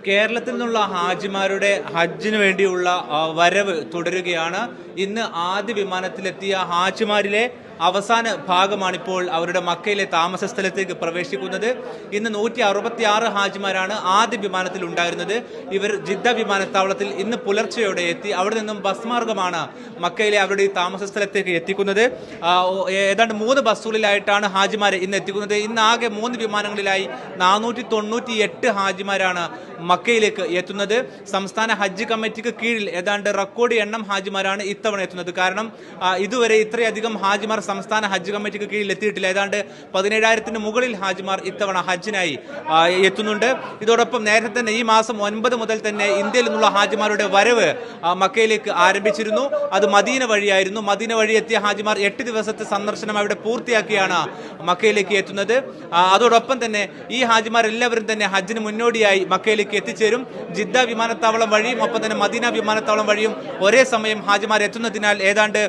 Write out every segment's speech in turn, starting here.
കേരളത്തിൽ നിന്നുള്ള ഹാജിമാരുടെ ഹജ്ജിന് വേണ്ടിയുള്ള വരവ് തുടരുകയാണ്. ഇന്ന് ആദ്യ വിമാനത്തിലെത്തിയ ഹാജിമാരിലെ അവസാന ഭാഗമാണിപ്പോൾ അവരുടെ മക്കയിലെ താമസ സ്ഥലത്തേക്ക് പ്രവേശിക്കുന്നത്. ഇന്ന് 166 ഹാജിമാരാണ് ആദ്യ വിമാനത്തിൽ ഉണ്ടായിരുന്നത്. ഇവർ ജിദ്ദ വിമാനത്താവളത്തിൽ ഇന്ന് പുലർച്ചെയോടെ എത്തി. അവിടെ നിന്നും ബസ് മാർഗമാണ് മക്കയിലെ അവരുടെ താമസ സ്ഥലത്തേക്ക് എത്തിക്കുന്നത്. ഏതാണ്ട് 3 ബസ്സുകളിലായിട്ടാണ് ഹാജിമാരെ ഇന്ന് എത്തിക്കുന്നത്. ഇന്ന് ആകെ 3 വിമാനങ്ങളിലായി 498 ഹാജിമാരാണ് മക്കയിലേക്ക് എത്തുന്നത്. സംസ്ഥാന ഹജ്ജ് കമ്മിറ്റിക്ക് കീഴിൽ ഏതാണ്ട് റെക്കോർഡ് എണ്ണം ഹാജിമാരാണ് ഇത്തവണ എത്തുന്നത്. കാരണം ഇതുവരെ ഇത്രയധികം ഹാജിമാർ സംസ്ഥാന ഹജ്ജ് കമ്മിറ്റിക്ക് കീഴിൽ എത്തിയിട്ടില്ല. ഏതാണ്ട് 17,000-ന് മുകളിൽ ഹാജിമാർ ഇത്തവണ ഹജ്ജിനായി എത്തുന്നുണ്ട്. ഇതോടൊപ്പം നേരത്തെ തന്നെ ഈ മാസം 9 മുതൽ തന്നെ ഇന്ത്യയിൽ നിന്നുള്ള ഹാജിമാരുടെ വരവ് മക്കയിലേക്ക് ആരംഭിച്ചിരുന്നു. അത് മദീന വഴിയായിരുന്നു. മദീന വഴി എത്തിയ ഹാജിമാർ 8 ദിവസത്തെ സന്ദർശനം അവിടെ പൂർത്തിയാക്കിയാണ് മക്കയിലേക്ക് എത്തുന്നത്. അതോടൊപ്പം തന്നെ ഈ ഹാജിമാർ എല്ലാവരും തന്നെ ഹജ്ജിന് മുന്നോടിയായി മക്കയിലേക്ക് എത്തിച്ചേരും. ജിദ്ദ വിമാനത്താവളം വഴിയും ഒപ്പം തന്നെ മദീന വിമാനത്താവളം വഴിയും ഒരേ സമയം ഹാജിമാർ എത്തുന്നതിനാൽ ഏതാണ്ട്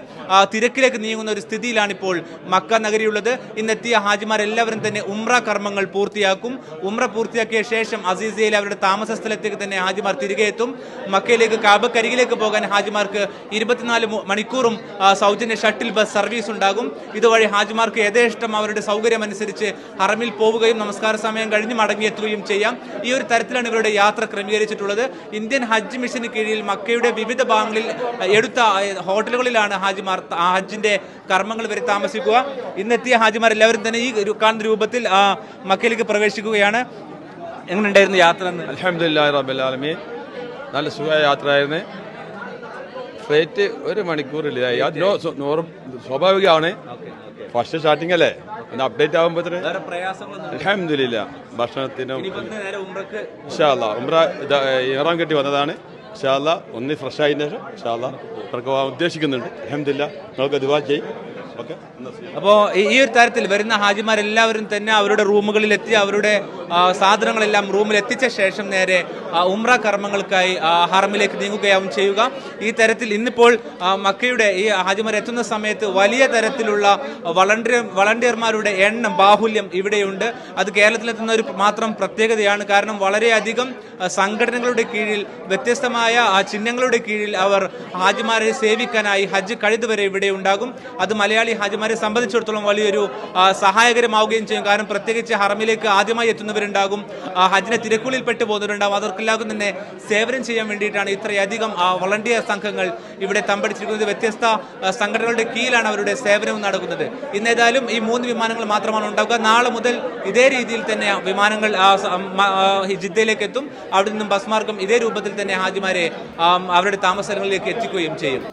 തിരക്കിലേക്ക് നീങ്ങുന്ന ഒരു സ്ഥിതിയിലാണ് ഇപ്പോൾ മക്ക നഗരിയുള്ളത്. ഇന്നെത്തിയ ഹാജിമാർ എല്ലാവരും തന്നെ ഉംറ കർമ്മങ്ങൾ പൂർത്തിയാക്കും. ഉംറ പൂർത്തിയാക്കിയ ശേഷം അസീസിയയിൽ അവരുടെ താമസ സ്ഥലത്തേക്ക് തന്നെ ഹാജിമാർ തിരികെ എത്തും. മക്കയിലേക്ക് കാബക്കരികിലേക്ക് പോകാൻ ഹാജിമാർക്ക് 24 മണിക്കൂറും സൗജന്യ ഷട്ടിൽ ബസ് സർവീസ് ഉണ്ടാകും. ഇതുവഴി ഹാജിമാർക്ക് യഥേഷ്ടം അവരുടെ സൗകര്യം അനുസരിച്ച് ഹറമിൽ പോവുകയും നമസ്കാര സമയം കഴിഞ്ഞ് മടങ്ങിയെത്തുകയും ചെയ്യാം. ഈ ഒരു തരത്തിലാണ് ഇവരുടെ യാത്ര ക്രമീകരിച്ചിട്ടുള്ളത്. ഇന്ത്യൻ ഹജ്ജ് മിഷന് കീഴിൽ മക്കയുടെ വിവിധ ഭാഗങ്ങളിൽ എടുത്ത ഹോട്ടലുകളിലാണ് ഹാജിമാർ ഹജ്ജിന്റെ കർമ്മങ്ങൾ വരെ താമസിക്കുക. ഇന്നെത്തിയ ഹാജിമാർ എല്ലാവരും തന്നെ ഈ കാണുന്ന രൂപത്തിൽ മക്കയിലേക്ക് പ്രവേശിക്കുകയാണ്. എങ്ങനെയുണ്ടായിരുന്നു യാത്ര? അൽഹംദുലില്ലാഹി റബ്ബിൽ ആലമീൻ. നല്ല സുഖമായ യാത്രയായിരുന്നു. ഫ്ലൈറ്റ് 1 മണിക്കൂറില്ല. സ്വാഭാവികമാണ്. ഫസ്റ്റ് സ്റ്റാർട്ടിംഗ് അല്ലേ, അപ്ഡേറ്റ് ആകുമ്പോൾ അൽഹംദുലില്ലാ ഭക്ഷണത്തിനും ഇൻഷാ അല്ലാഹ് ഉംറ ഇഹ്റാം കെട്ടി വന്നതാണ്. ഇൻഷാ അല്ലാഹ് ഒന്ന് ഫ്രഷ് ആയതിനു ശേഷം ഇൻഷാ അല്ലാഹ് പോകാൻ ഉദ്ദേശിക്കുന്നുണ്ട്. അൽഹംദുലില്ലാ നിങ്ങൾക്ക് ദുആ ചെയ്യും. അപ്പോൾ ഈ ഒരു തരത്തിൽ വരുന്ന ഹാജിമാരെല്ലാവരും തന്നെ അവരുടെ റൂമുകളിൽ എത്തി അവരുടെ സാധനങ്ങളെല്ലാം റൂമിൽ എത്തിച്ച ശേഷം നേരെ ഉംറ കർമ്മങ്ങൾക്കായി ഹറമിലേക്ക് നീങ്ങുകയാവും ചെയ്യുക. ഈ തരത്തിൽ ഇന്നിപ്പോൾ മക്കയുടെ ഈ ഹാജിമാർ എത്തുന്ന സമയത്ത് വലിയ തരത്തിലുള്ള വളണ്ടിയർമാരുടെ എണ്ണം ബാഹുല്യം ഇവിടെയുണ്ട്. അത് കേരളത്തിലെത്തുന്ന ഒരു മാത്രം പ്രത്യേകതയാണ്. കാരണം വളരെയധികം സംഘടനകളുടെ കീഴിൽ വ്യത്യസ്തമായ ചിഹ്നങ്ങളുടെ കീഴിൽ അവർ ഹാജിമാരെ സേവിക്കാനായി ഹജ്ജ് കഴിതുവരെ ഇവിടെ ഉണ്ടാകും. അത് മലയാളി ഹാജിമാരെ സംബന്ധിച്ചിടത്തോളം വലിയൊരു സഹായകരമാവുകയും ചെയ്യും. കാരണം പ്രത്യേകിച്ച് ഹറമിലേക്ക് ആദ്യമായി എത്തുന്നവരുണ്ടാകും, ഹജ്ജിനെ തിരക്കുകളിൽ പെട്ടു പോകുന്നവരുണ്ടാകും. അവർക്കെല്ലാവർക്കും തന്നെ സേവനം ചെയ്യാൻ വേണ്ടിയിട്ടാണ് ഇത്രയധികം വളണ്ടിയർ സംഘങ്ങൾ ഇവിടെ തമ്പടിച്ചിരിക്കുന്നത്. വ്യത്യസ്ത സംഘടനകളുടെ കീഴിലാണ് അവരുടെ സേവനവും നടക്കുന്നത്. ഇന്നേതായാലും ഈ 3 വിമാനങ്ങൾ മാത്രമാണ് ഉണ്ടാവുക. നാളെ മുതൽ ഇതേ രീതിയിൽ തന്നെ വിമാനങ്ങൾ ജിദ്ദയിലേക്ക് എത്തും. അവിടെ നിന്നും ബസ് മാർഗം ഇതേ രൂപത്തിൽ തന്നെ ഹാജിമാരെ അവരുടെ താമസ സ്ഥലങ്ങളിലേക്ക് എത്തിക്കുകയും ചെയ്യും.